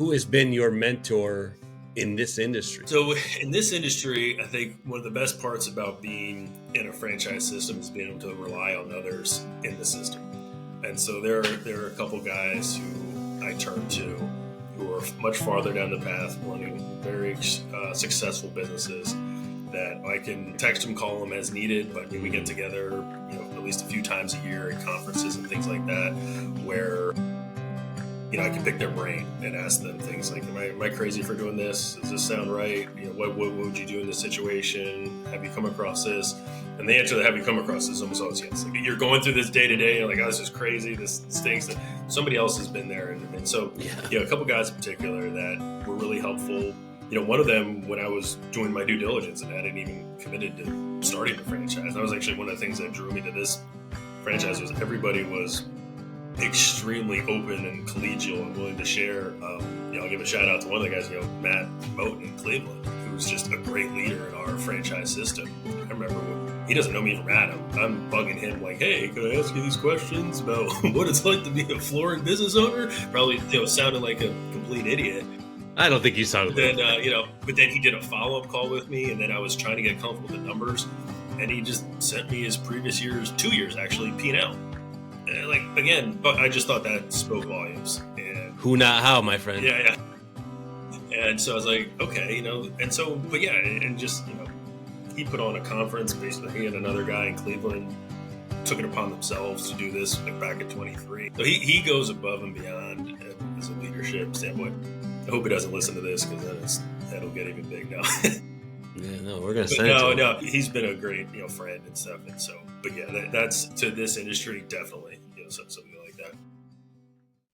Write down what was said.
Who has been your mentor in this industry? So in this industry, I think one of the best parts about being in a franchise system is being able to rely on others in the system. And so there are a couple guys who I turn to who are much farther down the path, running very successful businesses, that I can text them, call them as needed, but we get together, at least a few times a year at conferences and things like that, where I can pick their brain and ask them things like, am I crazy for doing this? Does this sound right? What would you do in this situation? Have you come across this? And the answer to have you come across this is almost always yes. Like, you're going through this day to day, like, oh, this is crazy, this stinks. That somebody else has been there. And so, a couple guys in particular that were really helpful. One of them, when I was doing my due diligence and I hadn't even committed to starting the franchise, that was actually one of the things that drew me to this franchise, was everybody was extremely open and collegial and willing to share. I'll give a shout out to one of the guys, Matt Moten in Cleveland, who's just a great leader in our franchise system. I remember he doesn't know me from Adam. I'm bugging him like, hey, can I ask you these questions about what it's like to be a flooring business owner? Probably, sounding like a complete idiot. I don't think you sounded then, but then he did a follow-up call with me, and then I was trying to get comfortable with the numbers, and he just sent me his previous years, 2 years actually, P&L. And again, but I just thought that spoke volumes. And who, not how, my friend. Yeah. And so I was like, okay, and so, but yeah, and just, he put on a conference, basically he and another guy in Cleveland took it upon themselves to do this back at 23. So he goes above and beyond as a leadership standpoint. I hope he doesn't listen to this, because then that'll get even big now. Yeah, no, we're going to send it to him. No, he's been a great, friend and stuff. And so, but yeah, that's to this industry, definitely, something